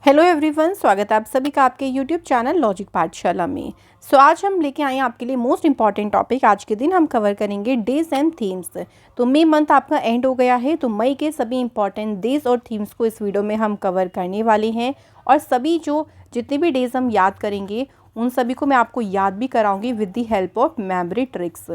Hello everyone, स्वागत है आप सभी का आपके यूट्यूब चैनल लॉजिक पाठशाला में। आज हम लेके आए हैं आपके लिए मोस्ट इंपॉर्टेंट टॉपिक। आज के दिन हम कवर करेंगे डेज एंड थीम्स। तो मई मंथ आपका एंड हो गया है, तो मई के सभी इंपॉर्टेंट डेज और थीम्स को इस वीडियो में हम कवर करने वाले हैं। और सभी जितने भी डेज हम याद करेंगे उन सभी को मैं आपको याद भी कराऊंगी with the help of memory tricks.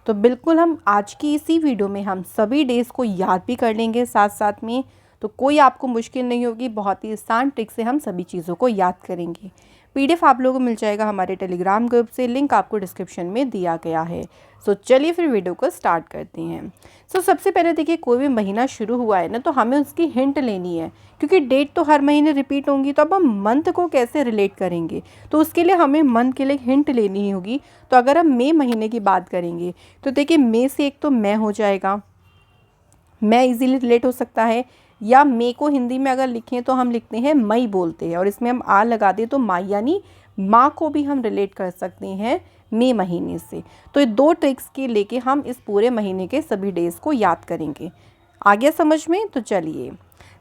तो बिल्कुल हम आज की इसी वीडियो में हम सभी डेज को याद भी कर लेंगे साथ साथ में। तो कोई आपको मुश्किल नहीं होगी, बहुत ही आसान ट्रिक से हम सभी चीज़ों को याद करेंगे। पीडीएफ आप लोगों को मिल जाएगा हमारे टेलीग्राम ग्रुप से, लिंक आपको डिस्क्रिप्शन में दिया गया है। चलिए फिर वीडियो को स्टार्ट करते हैं। सबसे पहले देखिए, कोई भी महीना शुरू हुआ है ना, तो हमें उसकी हिंट लेनी है, क्योंकि डेट तो हर महीने रिपीट होंगी, तो अब हम मंथ को कैसे रिलेट करेंगे। तो उसके लिए हमें मंथ के लिए हिंट लेनी होगी। तो अगर हम मई महीने की बात करेंगे तो देखिए, मई से एक तो मैं हो जाएगा, मैं इजीली रिलेट हो सकता है। या मई को हिंदी में अगर लिखें तो हम लिखते हैं मई बोलते हैं, और इसमें हम आ लगा दें तो माई यानी माँ को भी हम रिलेट कर सकते हैं मई महीने से। तो ये दो ट्रिक्स के लेके हम इस पूरे महीने के सभी डेज को याद करेंगे। आ गया समझ में? तो चलिए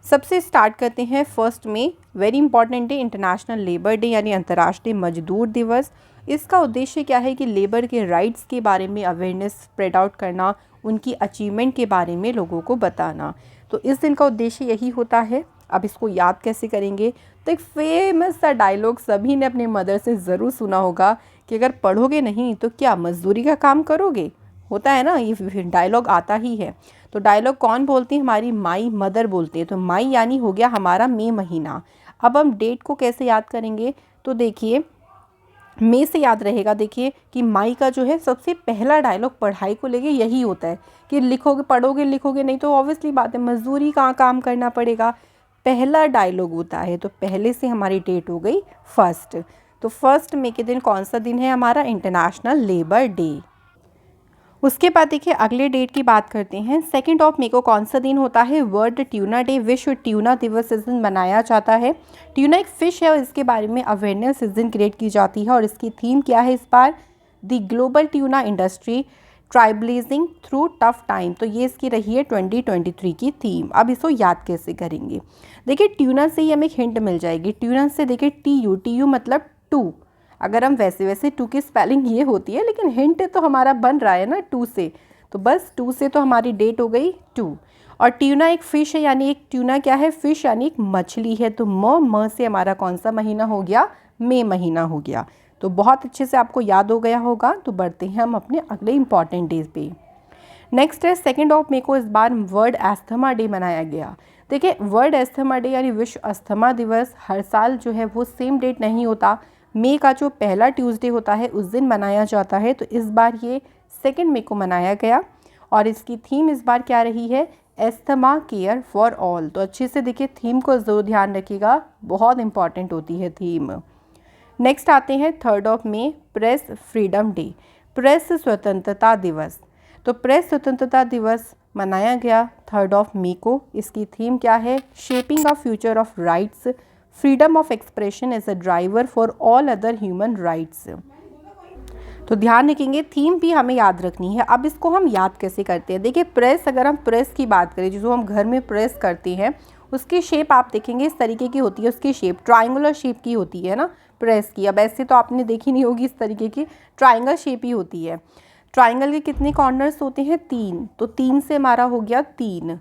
सबसे स्टार्ट करते हैं। फर्स्ट में very important day, international labour day यानी अंतर्राष्ट्रीय मजदूर दिवस। इसका उद्देश्य क्या है कि लेबर के राइट्स के बारे में अवेयरनेस स्प्रेड आउट करना, उनकी अचीवमेंट के बारे में लोगों को बताना। तो इस दिन का उद्देश्य यही होता है। अब इसको याद कैसे करेंगे? तो एक फेमस सा डायलॉग सभी ने अपने मदर से ज़रूर सुना होगा कि अगर पढ़ोगे नहीं तो क्या मजदूरी का काम करोगे। होता है ना, ये डायलॉग आता ही है। तो डायलॉग कौन बोलती है? हमारी माई मदर बोलती है। तो माई यानी हो गया हमारा मई महीना। अब हम डेट को कैसे याद करेंगे? तो देखिए, मई से याद रहेगा। देखिए कि माई का जो है सबसे पहला डायलॉग पढ़ाई को लेके यही होता है कि लिखोगे, पढ़ोगे लिखोगे नहीं तो ऑब्वियसली बात है मजदूरी कहाँ काम करना पड़ेगा। पहला डायलॉग होता है, तो पहले से हमारी डेट हो गई फर्स्ट। तो फर्स्ट मई के दिन कौन सा दिन है? हमारा इंटरनेशनल लेबर डे। उसके बाद देखिए अगले डेट की बात करते हैं। 2 मई को कौन सा दिन होता है? वर्ल्ड ट्यूना डे, विश्व ट्यूना दिवस इस दिन मनाया जाता है। ट्यूना एक फ़िश है और इसके बारे में अवेयरनेस इस दिन क्रिएट की जाती है। और इसकी थीम क्या है इस बार? The global tuna industry tribalising through tough time. तो ये इसकी रही है 2023 की थीम। अब इसको याद कैसे करेंगे? देखिए ट्यूना से ही हमें एक हिंट मिल जाएगी। ट्यूना से देखिए टी यू मतलब टू। अगर हम वैसे टू की स्पेलिंग ये होती है, लेकिन हिंट तो हमारा बन रहा है ना टू से। तो बस टू से तो हमारी डेट हो गई टू। और ट्यूना एक फ़िश है, यानी एक ट्यूना क्या है? फ़िश यानी एक मछली है। तो म से हमारा कौन सा महीना हो गया? मई महीना हो गया। तो बहुत अच्छे से आपको याद हो गया होगा। तो बढ़ते हैं हम अपने अगले इंपॉर्टेंट डेज पे। नेक्स्ट है 2 मई को इस बार वर्ल्ड एस्थमा डे मनाया गया। देखिए वर्ल्ड एस्थमा डे यानी विश्व अस्थमा दिवस हर साल जो है वो सेम डेट नहीं होता। मई का जो पहला ट्यूसडे होता है उस दिन मनाया जाता है। तो इस बार ये 2 मई को मनाया गया। और इसकी थीम इस बार क्या रही है? Asthma care for all. तो अच्छे से देखिए थीम को ज़रूर ध्यान रखिएगा, बहुत इंपॉर्टेंट होती है थीम। नेक्स्ट आते हैं 3 मई, प्रेस फ्रीडम डे, प्रेस स्वतंत्रता दिवस। तो प्रेस स्वतंत्रता दिवस मनाया गया 3 मई को। इसकी थीम क्या है? Shaping a future of rights, freedom of expression as a driver for all other human rights. तो ध्यान रखेंगे, थीम भी हमें याद रखनी है। अब इसको हम याद कैसे करते हैं? देखिए प्रेस, अगर हम प्रेस की बात करें जिसको हम घर में प्रेस करते हैं, उसकी शेप आप देखेंगे इस तरीके की होती है। उसकी शेप ट्रायंगुलर शेप की होती है ना प्रेस की। अब ऐसे तो आपने देखी नहीं होगी इस तरीके की, ट्रायंगल शेप ही होती है। ट्रायंगल के कितने कॉर्नर्स होते हैं? 3। तो 3 से हमारा हो गया 3,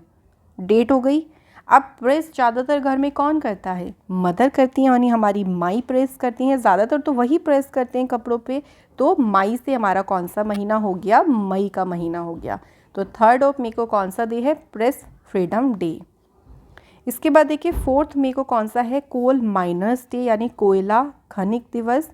डेट हो गई। अब प्रेस ज़्यादातर घर में कौन करता है? मदर करती हैं, यानी हमारी माई प्रेस करती हैं ज़्यादातर, तो वही प्रेस करते हैं कपड़ों पे। तो मई से हमारा कौन सा महीना हो गया? मई का महीना हो गया। तो 3 मई को कौन सा डे है? Press freedom day. इसके बाद देखिए 4 मई को कौन सा है? कोल माइनर्स डे यानी कोयला खनिक दिवस,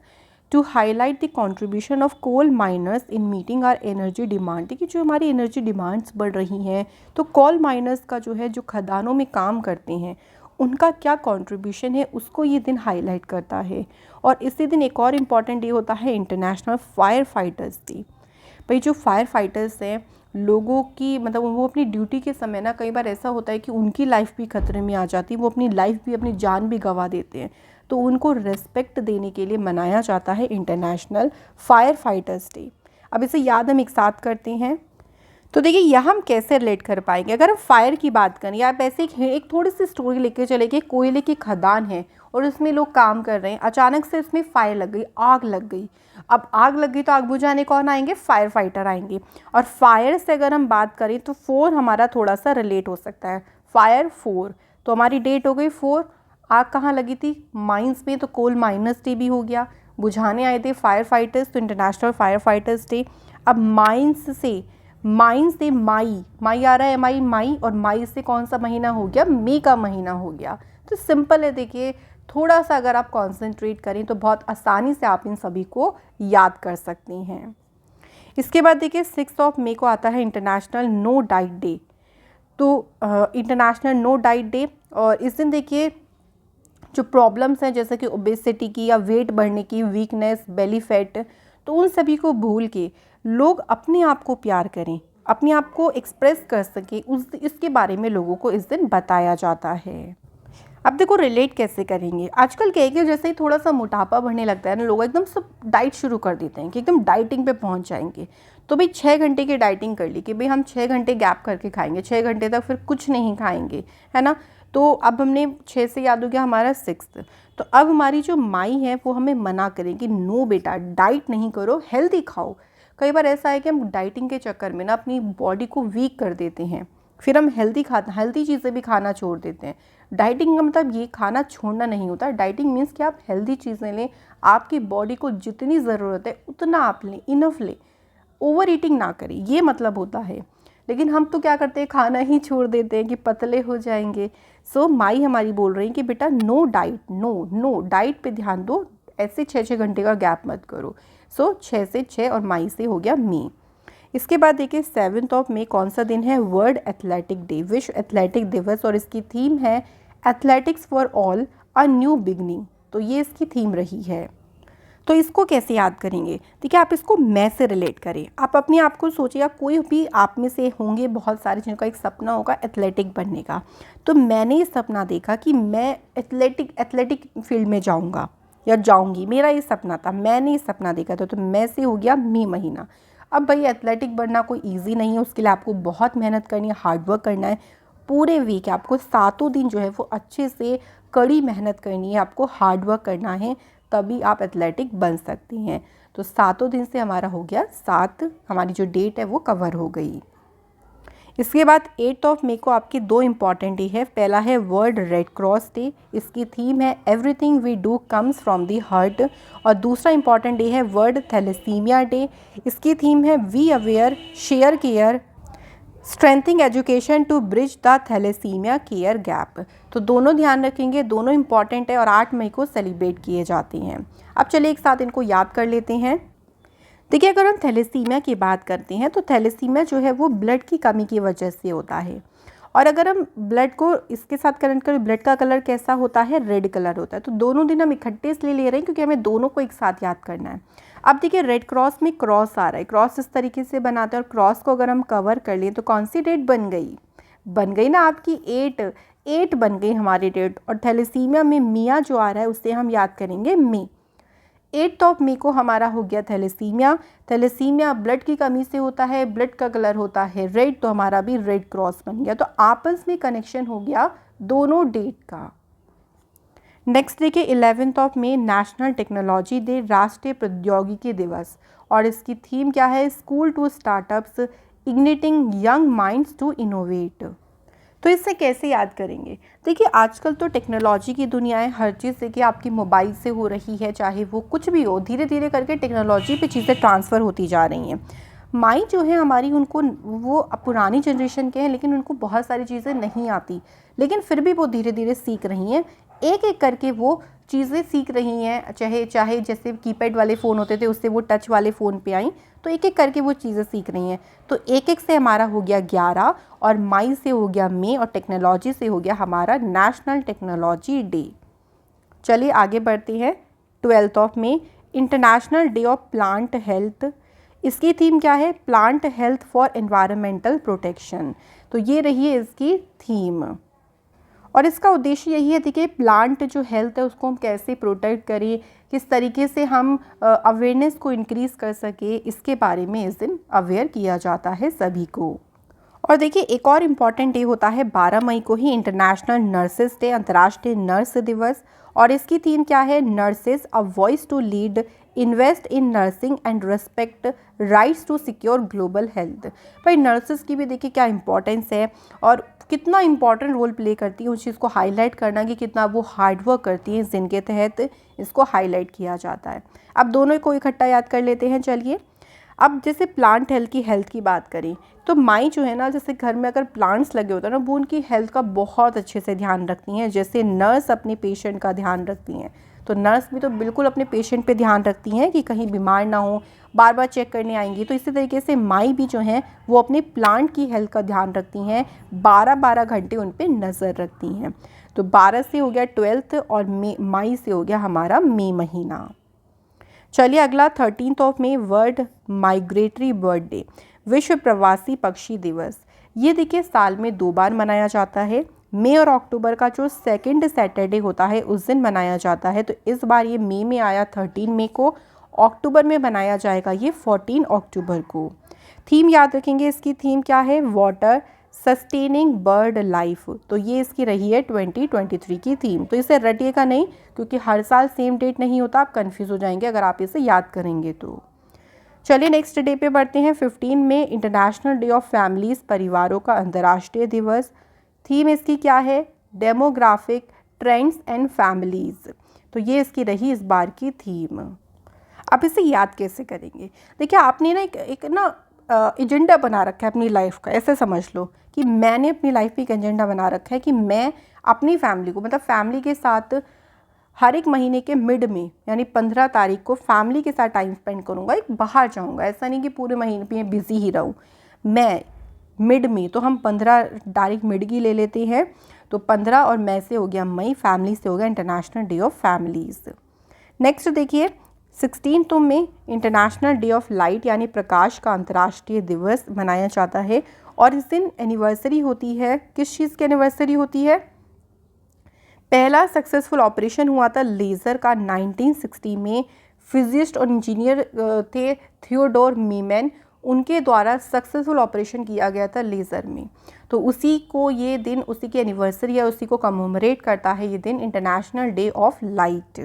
to highlight the contribution of coal miners in meeting our energy demand. देखिए जो हमारी एनर्जी डिमांड्स बढ़ रही हैं, तो कोल माइनर्स का जो है, जो खदानों में काम करते हैं, उनका क्या कंट्रीब्यूशन है उसको ये दिन हाईलाइट करता है। और इसी दिन एक और इम्पॉर्टेंट डे होता है इंटरनेशनल फायर फाइटर्स डे। भाई जो फायर फाइटर्स हैं, लोगों की मतलब वो अपनी ड्यूटी के समय ना कई बार ऐसा होता है कि उनकी लाइफ भी खतरे में आ जाती है, वो अपनी लाइफ भी, अपनी जान भी गंवा देते हैं। तो उनको रिस्पेक्ट देने के लिए मनाया जाता है इंटरनेशनल फायर फाइटर्स डे। अब इसे याद हम एक साथ करते हैं। तो देखिए यह हम कैसे रिलेट कर पाएंगे। अगर हम फायर की बात करें या आप ऐसे एक थोड़ी सी स्टोरी लेके चले कि कोयले की खदान है और उसमें लोग काम कर रहे हैं, अचानक से उसमें फायर लग गई, आग लग गई। अब आग लग गई तो आग बुझाने कौन आएंगे? फायर फाइटर आएंगे। और फायर से अगर हम बात करें तो 4 हमारा थोड़ा सा रिलेट हो सकता है, फायर 4। तो हमारी डेट हो गई 4। आग कहाँ लगी थी? माइंस में, तो कोल माइनर्स डे भी हो गया। बुझाने आए थे फायर फाइटर्स, तो इंटरनेशनल फायर फाइटर्स डे। अब माइंस से माई आ रहा है, माई और माई से कौन सा महीना हो गया? मई का महीना हो गया। तो सिंपल है, देखिए थोड़ा सा अगर आप कंसंट्रेट करें तो बहुत आसानी से आप इन सभी को याद कर सकती हैं। इसके बाद देखिए 6 मई को आता है इंटरनेशनल नो डाइट डे। तो इंटरनेशनल नो डाइट डे, और इस दिन देखिए जो प्रॉब्लम्स हैं जैसे कि ओबेसिटी की या वेट बढ़ने की, वीकनेस, बेली फैट, तो उन सभी को भूल के लोग अपने आप को प्यार करें, अपने आप को एक्सप्रेस कर सकें, इसके बारे में लोगों को इस दिन बताया जाता है। अब देखो रिलेट कैसे करेंगे। आजकल क्या है कि जैसे ही थोड़ा सा मोटापा बढ़ने लगता है ना, लोग एकदम सब डाइट शुरू कर देते हैं कि एकदम डाइटिंग पे पहुंच जाएंगे। तो भाई 6 घंटे की डाइटिंग कर ली कि भाई हम 6 घंटे गैप करके खाएंगे, 6 घंटे तक फिर कुछ नहीं खाएंगे, है ना। तो अब हमने 6 से याद हो गया हमारा 6। तो अब हमारी जो माई है वो हमें मना करेगी, नो बेटा डाइट नहीं करो, हेल्दी खाओ। कई बार ऐसा है कि हम डाइटिंग के चक्कर में ना अपनी बॉडी को वीक कर देते हैं, फिर हम हेल्दी चीज़ें भी खाना छोड़ देते हैं। डाइटिंग का मतलब ये खाना छोड़ना नहीं होता। डाइटिंग मीन्स कि आप हेल्दी चीज़ें लें, आपकी बॉडी को जितनी ज़रूरत है उतना आप लें, इनफ लें, ओवर ईटिंग ना करें, ये मतलब होता है। लेकिन हम तो क्या करते हैं, खाना ही छोड़ देते हैं कि पतले हो जाएंगे। सो माई हमारी बोल रही है कि बेटा नो डाइट, नो डाइट पे ध्यान दो, ऐसे 6 घंटे का गैप मत करो। सो 6 से 6 और माई से हो गया मई। इसके बाद देखिए 7 मई कौन सा दिन है? वर्ल्ड एथलेटिक डे, विश्व एथलेटिक दिवस, और इसकी थीम है athletics for all a new beginning. तो ये इसकी थीम रही है। तो इसको कैसे याद करेंगे? देखिए आप इसको मैं से रिलेट करें। आप अपने आप को सोचिए, कोई भी आप में से होंगे बहुत सारे जिनका एक सपना होगा एथलेटिक बनने का। तो मैंने ये सपना देखा कि मैं एथलेटिक फील्ड में जाऊंगा या जाऊंगी, मेरा ये सपना था, मैंने ये सपना देखा था। तो मैं से हो गया मई महीना। अब भाई एथलेटिक बनना कोई ईजी नहीं है, उसके लिए आपको बहुत मेहनत करनी है, हार्डवर्क करना है। पूरे वीक आपको 7 दिन जो है वो अच्छे से कड़ी मेहनत करनी है, आपको हार्डवर्क करना है, तभी आप एथलेटिक बन सकती हैं। तो 7 दिन से हमारा हो गया 7, हमारी जो डेट है वो कवर हो गई। इसके बाद 8 मई को आपकी 2 इम्पॉर्टेंट डे है। पहला है वर्ल्ड रेड क्रॉस डे, इसकी थीम है everything we do comes from the heart. और दूसरा इम्पॉर्टेंट डे है वर्ल्ड थैलेसीमिया डे, इसकी थीम है we aware share care strengthening education to bridge the thalassemia care gap. तो दोनों ध्यान रखेंगे, दोनों इम्पॉर्टेंट है और 8 मई को सेलिब्रेट किए जाते हैं। अब चलिए एक साथ इनको याद कर लेते हैं। देखिए अगर हम थैलेसीमिया की बात करते हैं तो थैलेसीमिया जो है वो ब्लड की कमी की वजह से होता है। और अगर हम ब्लड को इसके साथ कनेक्ट करें, ब्लड का कलर कैसा होता है? रेड कलर होता है। तो दोनों दिन हम इकट्ठे इसलिए ले रहे हैं क्योंकि हमें दोनों को एक साथ याद करना है। अब देखिए रेड क्रॉस में क्रॉस आ रहा है, क्रॉस इस तरीके से बनाते हैं और क्रॉस को अगर हम कवर कर लें तो कौन सी डेट बन गई ना आपकी 8 बन गई हमारी डेट। और थैलेसीमिया में मिया जो आ रहा है उससे हम याद करेंगे मई। 8 मई को हमारा हो गया थैलेसीमिया ब्लड की कमी से होता है, ब्लड का कलर होता है रेड, तो हमारा भी रेड क्रॉस बन गया। तो आपस में कनेक्शन हो गया दोनों डेट का। नेक्स्ट देखिए 11 मई नेशनल टेक्नोलॉजी डे, राष्ट्रीय प्रौद्योगिकी दिवस, और इसकी थीम क्या है? School to startups igniting young minds to innovate. तो इससे कैसे याद करेंगे? देखिए आजकल तो टेक्नोलॉजी की दुनिया है, हर चीज़ देखिए आपकी मोबाइल से हो रही है, चाहे वो कुछ भी हो, धीरे धीरे करके टेक्नोलॉजी पे चीज़ें ट्रांसफ़र होती जा रही हैं। माई जो है हमारी, उनको वो पुरानी जनरेशन के हैं लेकिन उनको बहुत सारी चीज़ें नहीं आती, लेकिन फिर भी वो धीरे धीरे सीख रही हैं, एक एक करके वो चीज़ें सीख रही हैं। चाहे जैसे कीपैड वाले फ़ोन होते थे उससे वो टच वाले फ़ोन पे आई, तो एक एक करके वो चीज़ें सीख रही हैं। तो एक एक से हमारा हो गया 11, और माई से हो गया मई, और टेक्नोलॉजी से हो गया हमारा नेशनल टेक्नोलॉजी डे। चलिए आगे बढ़ते हैं। 12 मई international day of plant health, इसकी थीम क्या है? Plant health for environmental protection. तो ये रही है इसकी थीम। और इसका उद्देश्य यही है कि प्लांट जो हेल्थ है उसको हम कैसे प्रोटेक्ट करें, किस तरीके से हम अवेयरनेस को इंक्रीज़ कर सके, इसके बारे में इस दिन अवेयर किया जाता है सभी को। और देखिए एक और इम्पॉर्टेंट डे होता है 12 मई को ही इंटरनेशनल नर्सेस डे, अंतर्राष्ट्रीय नर्स दिवस। और इसकी थीम क्या है, nurses a voice to lead, invest in nursing and respect rights to secure global health. भाई नर्सेस की भी देखिए क्या इंपॉर्टेंस है और कितना इंपॉर्टेंट रोल प्ले करती है, उस चीज़ को हाईलाइट करना कि कितना वो हार्डवर्क करती है, जिनके तहत इसको हाईलाइट किया जाता है। अब दोनों को इकट्ठा याद कर लेते हैं चलिए। अब जैसे प्लांट हेल्थ की बात करें तो माई जो है ना, जैसे घर में अगर प्लांट्स लगे होते हैं ना, वो उनकी हेल्थ का बहुत अच्छे से ध्यान रखती हैं। जैसे नर्स अपने पेशेंट का ध्यान रखती हैं, तो नर्स भी तो बिल्कुल अपने पेशेंट पे ध्यान रखती हैं कि कहीं बीमार ना हो, बार बार चेक करने आएंगी। तो इसी तरीके से माई भी जो हैं वो अपने प्लांट की हेल्थ का ध्यान रखती हैं, 12-12 घंटे उन पर नज़र रखती हैं। तो 12 से हो गया 12th और मई से हो गया हमारा मई महीना। चलिए अगला 13 मई वर्ल्ड माइग्रेटरी बर्ड डे, विश्व प्रवासी पक्षी दिवस। ये देखिए साल में 2 बार मनाया जाता है, मई और अक्टूबर का जो सेकंड सैटरडे होता है उस दिन मनाया जाता है। तो इस बार ये मई में आया 13 मई को, अक्टूबर में मनाया जाएगा ये 14 अक्टूबर को। थीम याद रखेंगे, इसकी थीम क्या है, वाटर सस्टेनिंग बर्ड लाइफ। तो ये इसकी रही है 2023 की थीम। तो इसे रटिएगा नहीं क्योंकि हर साल सेम डेट नहीं होता, आप कंफ्यूज हो जाएंगे अगर आप इसे याद करेंगे तो। चलिए नेक्स्ट डे पे बढ़ते हैं। 15 में इंटरनेशनल डे ऑफ फैमिलीज़, परिवारों का अंतर्राष्ट्रीय दिवस। थीम इसकी क्या है, डेमोग्राफिक ट्रेंड्स एंड फैमिलीज़। तो ये इसकी रही इस बार की थीम। आप इसे याद कैसे करेंगे, देखिए आपने ना एक ना एजेंडा बना रखा है अपनी लाइफ का, ऐसे समझ लो कि मैंने अपनी लाइफ में एक एजेंडा बना रखा है कि मैं अपनी फैमिली को, मतलब फैमिली के साथ हर एक महीने के मिड में यानी 15 तारीख को फैमिली के साथ टाइम स्पेंड करूँगा, एक बाहर जाऊँगा। ऐसा नहीं कि पूरे महीने में बिज़ी ही रहूँ, मैं मिड में, तो हम 15 तारीख मिड की ले लेते हैं। तो 15 और मई से हो गया मई, फैमिली से हो गया international day of families. Next देखिए 16 में इंटरनेशनल डे ऑफ लाइट यानी प्रकाश का अंतर्राष्ट्रीय दिवस मनाया जाता है। और इस दिन एनिवर्सरी होती है, किस चीज़ की एनिवर्सरी होती है, पहला सक्सेसफुल ऑपरेशन हुआ था लेज़र का 1960 में। फिजिस्ट और इंजीनियर थे थियोडोर मीमैन, उनके द्वारा सक्सेसफुल ऑपरेशन किया गया था लेज़र में। तो उसी को ये दिन, उसी की एनिवर्सरी है, उसी को कमेमोरेट करता है ये दिन, इंटरनेशनल डे ऑफ लाइट।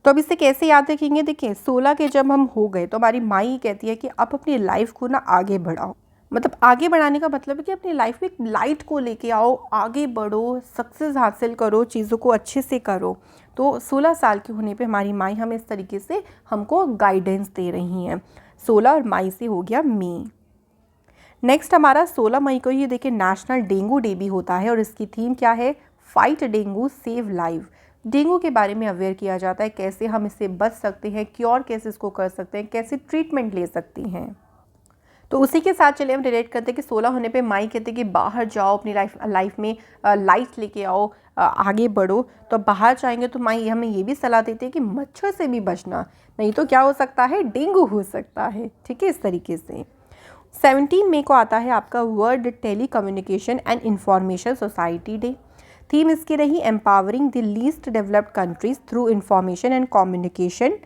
तो अब इसे कैसे याद रखेंगे, देखिए 16 के जब हम हो गए तो हमारी माँ ये कहती है कि आप अपनी लाइफ को ना आगे बढ़ाओ। मतलब आगे बढ़ाने का मतलब है कि अपनी लाइफ में एक लाइट को लेके आओ, आगे बढ़ो, सक्सेस हासिल करो, चीज़ों को अच्छे से करो। तो 16 साल के होने पे हमारी माँ हमें इस तरीके से हमको गाइडेंस दे रही हैं। 16 और मई से हो गया मई। नेक्स्ट हमारा 16 मई को ये देखिए नेशनल डेंगू डे भी होता है और इसकी थीम क्या है, fight dengue save life. Dengue के बारे में अवेयर किया जाता है, कैसे हम इससे बच सकते हैं, क्योर कैसे इसको कर सकते हैं, कैसे ट्रीटमेंट ले सकते हैं। तो उसी के साथ चलिए हम रिलेट करते हैं कि 16 होने पे माई कहते हैं कि बाहर जाओ, अपनी लाइफ में लाइट लेके आओ, आगे बढ़ो। तो बाहर जाएंगे तो माई हमें ये भी सलाह देती है कि मच्छर से भी बचना, नहीं तो क्या हो सकता है, डेंगू हो सकता है। ठीक है, इस तरीके से 17 मई को आता है आपका world telecommunication and information society day. Theme इसकी रही empowering the least developed countries through information and communication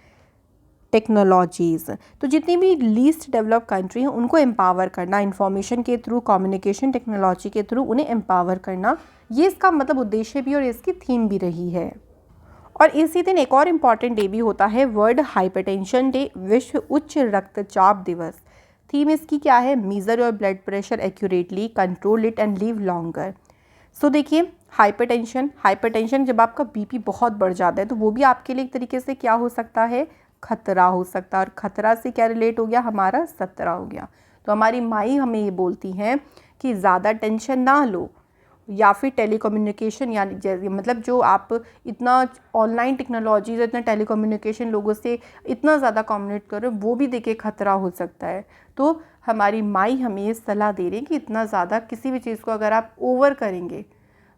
technologies. तो जितनी भी लीस्ट डेवलप कंट्री हैं उनको एम्पावर करना, इंफॉर्मेशन के थ्रू, कम्युनिकेशन टेक्नोलॉजी के थ्रू उन्हें एम्पावर करना, ये इसका मतलब उद्देश्य भी और इसकी थीम भी रही है। और इसी दिन एक और इम्पॉर्टेंट डे भी होता है, वर्ल्ड हाइपरटेंशन डे, विश्व उच्च रक्तचाप दिवस। थीम इसकी क्या है, measure your blood pressure accurately, control it and live longer. So देखिए हाइपरटेंशन जब आपका बीपी बहुत बढ़ जाता है तो वो भी आपके लिए एक तरीके से क्या हो सकता है, खतरा हो सकता है। और खतरा से क्या रिलेट हो गया, हमारा 17 हो गया। तो हमारी माई हमें ये बोलती हैं कि ज़्यादा टेंशन ना लो, या फिर टेलीकम्युनिकेशन यानी जैसे मतलब जो आप इतना ऑनलाइन टेक्नोलॉजी, इतना टेलीकम्युनिकेशन लोगों से इतना ज़्यादा कम्युनिकेट करो, वो भी देखिए खतरा हो सकता है। तो हमारी माई हमें ये सलाह दे रही है कि इतना ज़्यादा किसी भी चीज़ को अगर आप ओवर करेंगे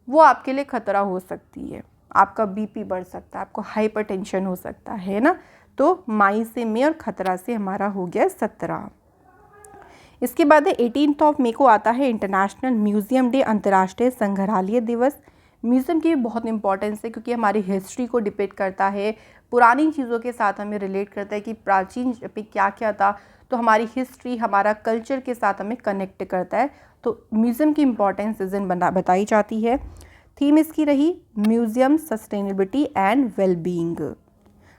वो आपके लिए खतरा हो सकती है, आपका बीपी बढ़ सकता है, आपको हाइपरटेंशन हो सकता है ना। तो मई से मई और खतरा से हमारा हो गया 17। इसके बाद 18 मई को आता है इंटरनेशनल म्यूज़ियम डे, अंतर्राष्ट्रीय संग्रहालय दिवस। म्यूज़ियम की भी बहुत इंपॉर्टेंस है क्योंकि हमारी हिस्ट्री को डिपिक्ट करता है, पुरानी चीज़ों के साथ हमें रिलेट करता है कि प्राचीन पे क्या क्या था, तो हमारी हिस्ट्री, हमारा कल्चर के साथ हमें कनेक्ट करता है। तो म्यूज़ियम की इम्पॉर्टेंस इस दिन बताई जाती है। थीम इसकी रही म्यूज़ियम सस्टेनेबिलिटी एंड वेलबींग।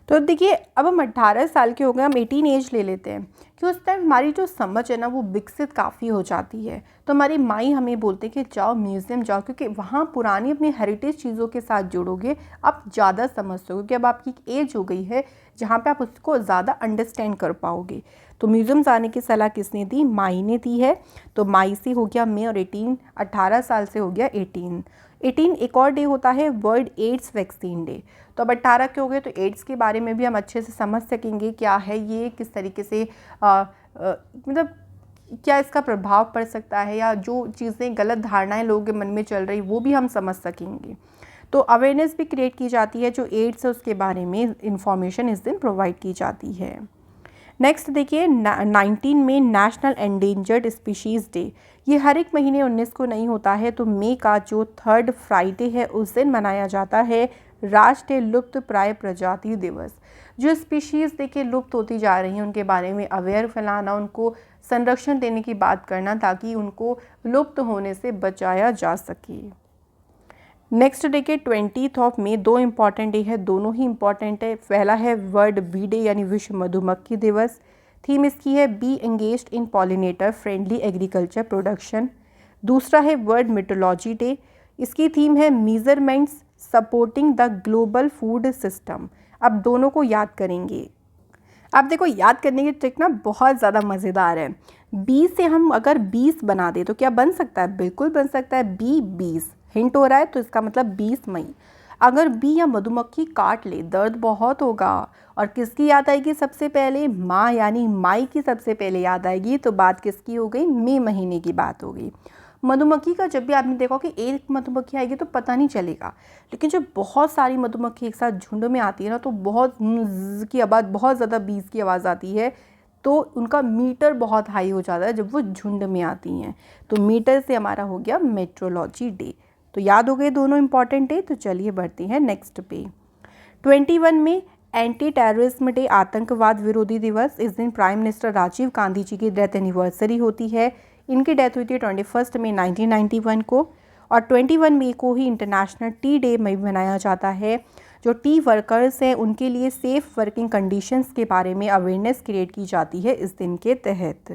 तो देखिए, अब हम 18 साल के हो गए, हम 18 एज ले लेते हैं कि उस टाइम हमारी जो समझ है ना वो विकसित काफ़ी हो जाती है। तो हमारी माई हमें बोलते हैं कि जाओ म्यूज़ियम जाओ, क्योंकि वहाँ पुरानी अपनी हेरिटेज चीज़ों के साथ जुड़ोगे, आप ज़्यादा समझ सकोगे, क्योंकि अब आपकी एक एज हो गई है जहाँ पे आप उसको ज़्यादा अंडरस्टैंड कर पाओगे। तो म्यूज़ियम जाने की सलाह किसने दी? माई ने दी है। तो माई से हो गया मे, और 18 साल से हो गया 18 एक और डे होता है वर्ल्ड एड्स वैक्सीन डे। तो अब 18 के हो गए तो एड्स के बारे में भी हम अच्छे से समझ सकेंगे, क्या है ये, किस तरीके से मतलब क्या इसका प्रभाव पड़ सकता है, या जो चीज़ें गलत धारणाएं लोगों के मन में चल रही वो भी हम समझ सकेंगे। तो अवेयरनेस भी क्रिएट की जाती है, जो एड्स है उसके बारे में इंफॉर्मेशन इस दिन प्रोवाइड की जाती है। नेक्स्ट देखिए, 19 में नेशनल एंडेंजर्ड स्पीशीज़ डे। ये हर एक महीने 19 को नहीं होता है, तो मई का जो 3rd फ्राइडे है उस दिन मनाया जाता है राष्ट्रीय लुप्त प्राय प्रजाति दिवस। जो स्पीशीज़ देखिए लुप्त होती जा रही हैं उनके बारे में अवेयर फैलाना, उनको संरक्षण देने की बात करना, ताकि उनको लुप्त होने से बचाया जा सके। नेक्स्ट डे के 20 मई 2 इम्पॉर्टेंट डे है, दोनों ही इम्पॉर्टेंट है। पहला है वर्ल्ड बी डे यानी विश्व मधुमक्खी दिवस। थीम इसकी है bee engaged in pollinator friendly agriculture production. दूसरा है वर्ल्ड मिटोलॉजी डे, इसकी थीम है measurements supporting the global food system. अब दोनों को याद करेंगे। अब देखो, याद करने की ट्रिक ना बहुत ज़्यादा मज़ेदार है। 20 से हम अगर 20 बना दे तो क्या बन सकता है? बिल्कुल बन सकता है। बी 20 हिंट हो रहा है, तो इसका मतलब 20 मई। अगर बी या मधुमक्खी काट ले, दर्द बहुत होगा, और किसकी याद आएगी सबसे पहले? माँ, यानी माई की सबसे पहले याद आएगी। तो बात किसकी हो गई? मई महीने की बात हो गई। मधुमक्खी का जब भी आपने देखा कि एक मधुमक्खी आएगी तो पता नहीं चलेगा, लेकिन जब बहुत सारी मधुमक्खी एक साथ झुंड में आती है ना, तो बहुत ज़्ज़ की आवाज़, बहुत ज़्यादा बीज़ की आवाज़ आती है। तो उनका मीटर बहुत हाई हो जाता है जब वो झुंड में आती हैं। तो मीटर से हमारा हो गया मेट्रोलॉजी डे। तो याद हो गए दोनों इंपॉर्टेंट डे। तो चलिए बढ़ते हैं नेक्स्ट पे। 21 में एंटी टेररिज्म डे, आतंकवाद विरोधी दिवस। इस दिन प्राइम मिनिस्टर राजीव गांधी जी की डेथ एनिवर्सरी होती है। इनकी डेथ हुई थी 21 मई 1991 को। और 21 मई को ही इंटरनेशनल टी डे में मनाया जाता है। जो टी वर्कर्स हैं उनके लिए सेफ़ वर्किंग कंडीशंस के बारे में अवेयरनेस क्रिएट की जाती है इस दिन के तहत।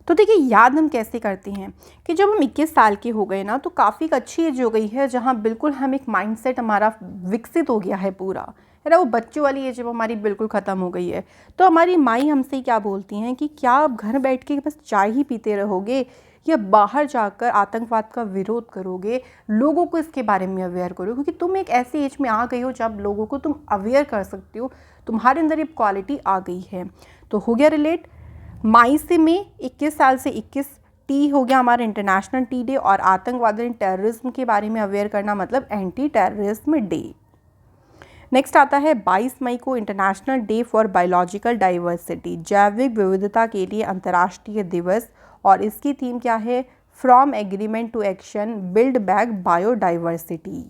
तो देखिए, याद हम कैसे करते हैं कि जब हम 21 साल के हो गए ना, तो काफ़ी अच्छी एज हो गई है जहाँ बिल्कुल हम एक माइंडसेट हमारा विकसित हो गया है पूरा, है ना। वो बच्चों वाली एज जब हमारी बिल्कुल ख़त्म हो गई है। तो हमारी माई हमसे क्या बोलती हैं कि क्या आप घर बैठ के बस चाय ही पीते रहोगे, या बाहर जाकर आतंकवाद का विरोध करोगे, लोगों को इसके बारे में अवेयर करो, क्योंकि तुम एक ऐसी एज में आ गई हो जब लोगों को तुम अवेयर कर सकते हो, तुम्हारे अंदर ये क्वालिटी आ गई है। तो हो गया रिलेट। मई से में 21 साल से 21, टी हो गया हमारा इंटरनेशनल टी डे, और आतंकवाद एंड टेररिज्म के बारे में अवेयर करना मतलब एंटी टेररिज्म डे। नेक्स्ट आता है 22 मई को international day for biological diversity, जैविक विविधता के लिए अंतर्राष्ट्रीय दिवस। और इसकी थीम क्या है? From agreement to action, build back biodiversity.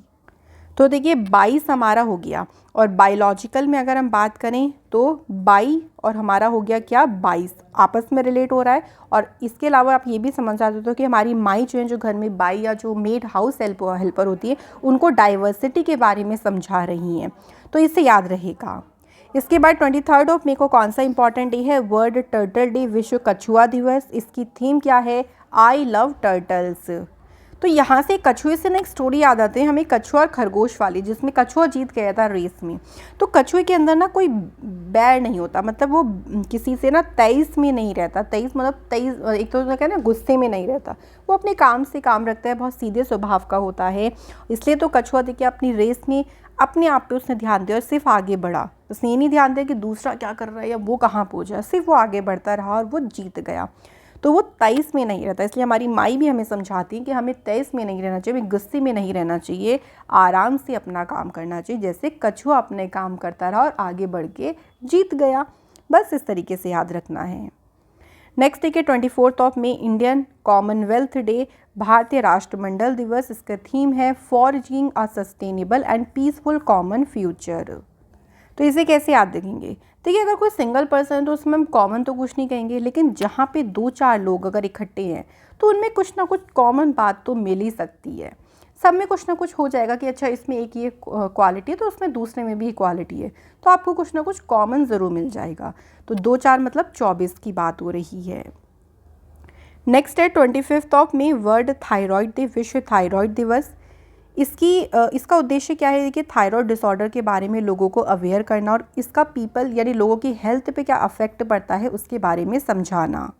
तो देखिए, 22 हमारा हो गया, और बायोलॉजिकल में अगर हम बात करें तो बाई और हमारा हो गया क्या? 22 आपस में रिलेट हो रहा है। और इसके अलावा आप ये भी समझ जाते हो कि हमारी माई जो है, जो घर में बाई या जो मेड हाउस हेल्पर होती है, उनको डाइवर्सिटी के बारे में समझा रही हैं। तो इससे याद रहेगा। इसके बाद 23 मई को कौन सा इंपॉर्टेंट डे है? वर्ल्ड टर्टल डे, विश्व कछुआ दिवस। इसकी थीम क्या है? I love turtles. तो यहाँ से कछुए से ना एक स्टोरी याद आती है हमें, कछुआ और खरगोश वाली, जिसमें कछुआ जीत गया था रेस में। तो कछुए के अंदर ना कोई बैर नहीं होता, मतलब वो किसी से ना 23 में नहीं रहता। 23 मतलब 23, एक तो क्या है ना, गुस्से में नहीं रहता, वो अपने काम से काम रखता है, बहुत सीधे स्वभाव का होता है। इसलिए तो कछुआ देखिए अपनी रेस में अपने आप पे उसने ध्यान दिया और सिर्फ आगे बढ़ा। उसने ये नहीं ध्यान दिया कि दूसरा क्या कर रहा है या वो कहाँ पहुँचा, सिर्फ वो आगे बढ़ता रहा और वो जीत गया। तो वो 23 में नहीं रहता। इसलिए हमारी माई भी हमें समझाती है कि हमें 23 में नहीं रहना चाहिए, हमें गुस्से में नहीं रहना चाहिए, आराम से अपना काम करना चाहिए, जैसे कछुआ अपने काम करता रहा और आगे बढ़ के जीत गया। बस इस तरीके से याद रखना है। नेक्स्ट देखिए 24 मई इंडियन कॉमनवेल्थ डे, भारतीय राष्ट्रमंडल दिवस, इसका थीम है forging a sustainable and peaceful common future. तो इसे कैसे याद रखेंगे? देखिए, अगर कोई सिंगल पर्सन है तो उसमें हम कॉमन तो कुछ नहीं कहेंगे, लेकिन जहाँ पे 2-4 लोग अगर इकट्ठे हैं तो उनमें कुछ ना कुछ कॉमन बात तो मिल ही सकती है। सब में कुछ ना कुछ हो जाएगा कि अच्छा इसमें एक ये क्वालिटी है तो उसमें दूसरे में भी इक्वालिटी है, तो आपको कुछ ना कुछ कॉमन ज़रूर मिल जाएगा। तो 2-4 मतलब 24 की बात हो रही है। नेक्स्ट है 25 मई वर्ल्ड थायराइड डे, विश्व थायराइड दिवस। इसका उद्देश्य क्या है? देखिए, थायराइड डिसऑर्डर के बारे में लोगों को अवेयर करना और इसका पीपल यानी लोगों की हेल्थ पे क्या अफेक्ट पड़ता है उसके बारे में समझाना।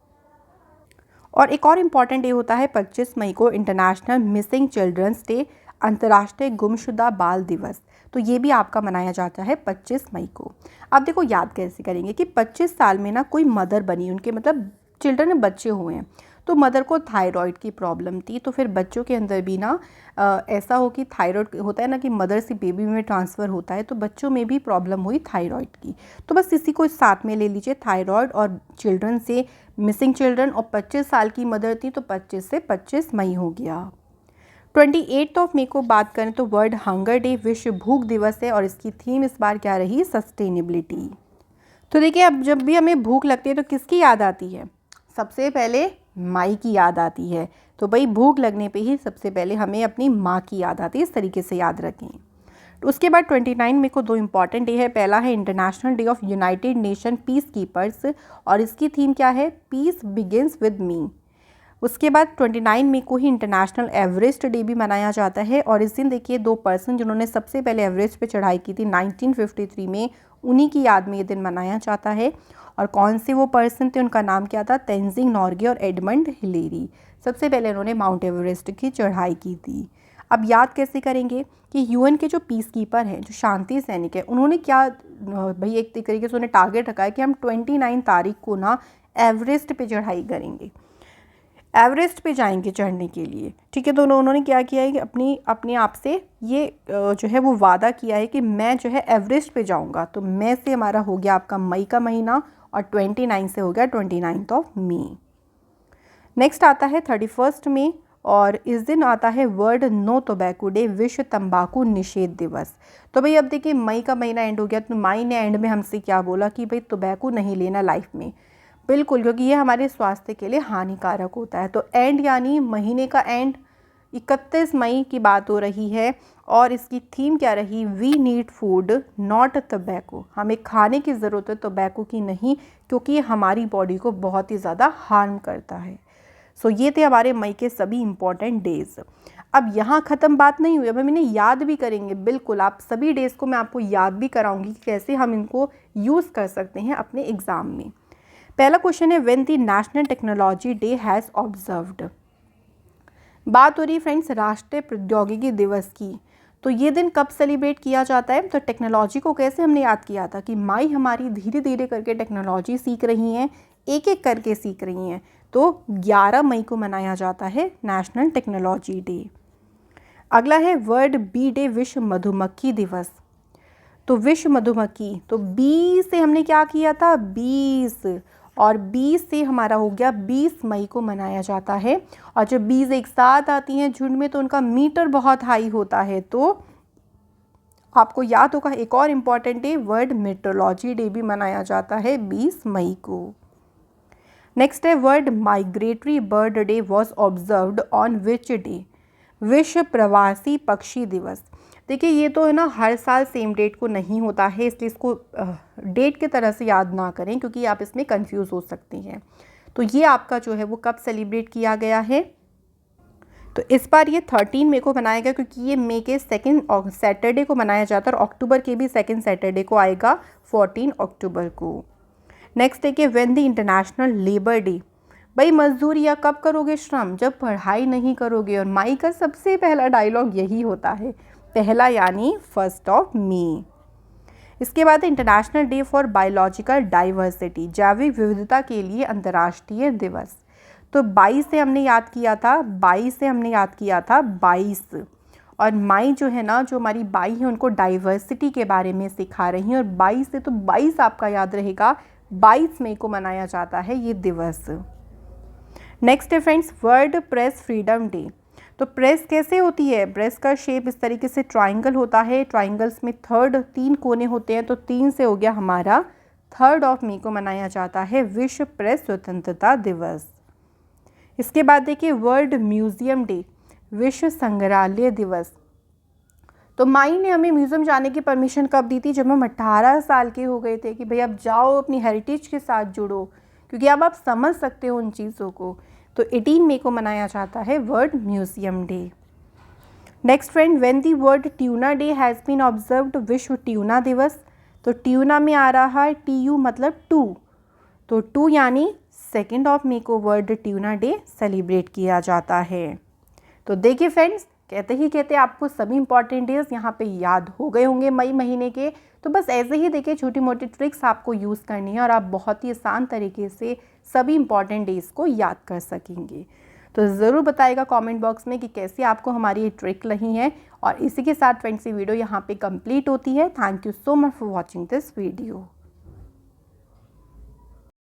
और एक और इम्पॉर्टेंट डे होता है 25 मई को इंटरनेशनल मिसिंग चिल्ड्रंस डे, अंतर्राष्ट्रीय गुमशुदा बाल दिवस। तो ये भी आपका मनाया जाता है 25 मई को। अब देखो याद कैसे करेंगे कि 25 साल में ना कोई मदर बनी, उनके मतलब चिल्ड्रन में बच्चे हुए हैं, तो मदर को थायराइड की प्रॉब्लम थी, तो फिर बच्चों के अंदर भी ना ऐसा हो कि थायराइड होता है ना कि मदर से बेबी में ट्रांसफ़र होता है, तो बच्चों में भी प्रॉब्लम हुई थायराइड की। तो बस इसी को साथ में ले लीजिए, थायराइड और चिल्ड्रन से मिसिंग चिल्ड्रन, और 25 साल की मदर थी तो 25 से 25 मई हो गया। 28 मई को बात करें तो वर्ल्ड हंगर डे, विश्व भूख दिवस है, और इसकी थीम इस बार क्या रही? सस्टेनेबिलिटी। तो देखिए, अब जब भी हमें भूख लगती है तो किसकी याद आती है? सबसे पहले माई की याद आती है। तो भाई भूख लगने पे ही सबसे पहले हमें अपनी माँ की याद आती है, इस तरीके से याद रखें। तो उसके बाद 29 मई को 2 इम्पॉर्टेंट डे है। पहला है international day of united nation peacekeepers, और इसकी थीम क्या है? Peace begins with me. उसके बाद 29 मई को ही इंटरनेशनल एवरेस्ट डे भी मनाया जाता है, और इस दिन देखिए 2 पर्सन जिन्होंने सबसे पहले एवरेस्ट पे चढ़ाई की थी 1953 में, उन्हीं की याद में ये दिन मनाया जाता है। और कौन से वो पर्सन थे, उनका नाम क्या था? तेंजिंग नोर्गे और एडमंड हिलेरी। सबसे पहले उन्होंने माउंट एवरेस्ट की चढ़ाई की थी। अब याद कैसे करेंगे कि यूएन के जो पीस कीपर हैं, जो शांति सैनिक हैं, उन्होंने क्या भाई एक तरीके से उन्हें टारगेट रखा है कि हम 29 तारीख को ना एवरेस्ट पे चढ़ाई करेंगे, एवरेस्ट पे जाएंगे चढ़ने के लिए। ठीक है, तो उन्होंने क्या किया है कि अपने आप से ये जो है वो वादा किया है कि मैं जो है एवरेस्ट पे जाऊंगा। तो मई से हमारा हो गया आपका मई का महीना, और 29 से हो गया 29 मई। नेक्स्ट आता है 31 मई, और इस दिन आता है वर्ल्ड नो टोबैको डे, विश्व तंबाकू निषेध दिवस। तो भाई अब देखिए मई का महीना एंड हो गया, तो मई ने एंड में हमसे क्या बोला कि भाई टोबैको नहीं लेना लाइफ में, बिल्कुल, क्योंकि ये हमारे स्वास्थ्य के लिए हानिकारक होता है। तो एंड यानी महीने का एंड 31 मई की बात हो रही है, और इसकी थीम क्या रही? We need food not tobacco. हमें खाने की ज़रूरत है, टोबैको की नहीं, क्योंकि ये हमारी बॉडी को बहुत ही ज़्यादा हार्म करता है। सो ये थे हमारे मई के सभी इम्पॉर्टेंट डेज़। अब यहाँ ख़त्म बात नहीं हुई, अब हम इन्हें याद भी करेंगे। बिल्कुल, आप सभी डेज़ को मैं आपको याद भी कराऊंगी कि कैसे हम इनको यूज़ कर सकते हैं अपने एग्ज़ाम में। पहला क्वेश्चन है when the national technology day has observed. बात हो रही फ्रेंड्स राष्ट्रीय प्रौद्योगिकी दिवस की। तो ये दिन कब सेलिब्रेट किया जाता है? तो टेक्नोलॉजी को कैसे हमने याद किया था कि माई हमारी धीरे धीरे करके टेक्नोलॉजी सीख रही हैं, एक एक करके सीख रही हैं। तो 11 मई को मनाया जाता है नेशनल टेक्नोलॉजी डे। अगला है वर्ल्ड बी डे, विश्व मधुमक्खी दिवस। तो विश्व मधुमक्खी, तो 20 से हमने क्या किया था? 20, और 20 से हमारा हो गया 20 मई को मनाया जाता है। और जब 20 एक साथ आती हैं झुंड में तो उनका मीटर बहुत हाई होता है। तो आपको याद होगा एक और important day world metrology day भी मनाया जाता है 20 मई को। नेक्स्ट है world migratory bird day was observed on which day? विश्व प्रवासी पक्षी दिवस। देखिए ये तो है ना हर साल सेम डेट को नहीं होता है, इसलिए इसको डेट की तरह से याद ना करें क्योंकि आप इसमें कंफ्यूज हो सकती हैं। तो ये आपका जो है वो कब सेलिब्रेट किया गया है? तो इस बार ये 13 मई को मनाया गया क्योंकि ये मई के सेकेंड सैटरडे को मनाया जाता है और अक्टूबर के भी सेकेंड सैटरडे को आएगा 14 अक्टूबर को। नेक्स्ट है कि when the international labour day. भाई मजदूरी या कब करोगे श्रम? जब पढ़ाई नहीं करोगे। और मई का सबसे पहला डायलॉग यही होता है, पहला यानी 1 मई। इसके बाद international day for biological diversity, जैविक विविधता के लिए अंतर्राष्ट्रीय दिवस। तो 22 से हमने याद किया था, 22। और माई जो है ना, जो हमारी बाई है उनको डाइवर्सिटी के बारे में सिखा रही हैं। और 22 से तो 22 आपका याद रहेगा, 22 मई को मनाया जाता है ये दिवस। नेक्स्ट है friends world press freedom day. तो प्रेस कैसे होती है, प्रेस का शेप इस तरीके से ट्राइंगल होता है, ट्राइंगल्स में 3 कोने होते हैं, तो 3 से हो गया हमारा 3 मई को मनाया जाता है विश्व प्रेस स्वतंत्रता दिवस। इसके बाद देखिए वर्ल्ड म्यूज़ियम डे, विश्व संग्रहालय दिवस। तो माई ने हमें म्यूज़ियम जाने की परमिशन कब दी थी, जब हम 18 साल के हो गए थे कि भाई अब जाओ अपनी हेरिटेज के साथ जुड़ो, क्योंकि अब आप समझ सकते हो उन चीज़ों को। तो 18 मई को मनाया जाता है world museum day. Next friend, when the world tuna day has been observed, विश्व ट्यूना दिवस। तो ट्यूना में आ रहा है TU मतलब 2, तो 2 यानी 2 मई को वर्ल्ड ट्यूना डे सेलिब्रेट किया जाता है। तो देखिए फ्रेंड्स, कहते ही कहते आपको सभी इंपॉर्टेंट डेज यहाँ पे याद हो गए होंगे मई महीने के। तो बस ऐसे ही देखिए छोटी मोटी ट्रिक्स आपको यूज़ करनी है और आप बहुत ही आसान तरीके से सभी इंपॉर्टेंट डेज को याद कर सकेंगे। तो ज़रूर बताइएगा कमेंट बॉक्स में कि कैसी आपको हमारी ये ट्रिक लगी है। और इसी के साथ फ्रेंड्स ये वीडियो यहाँ पे कंप्लीट होती है। Thank you so much for watching this video.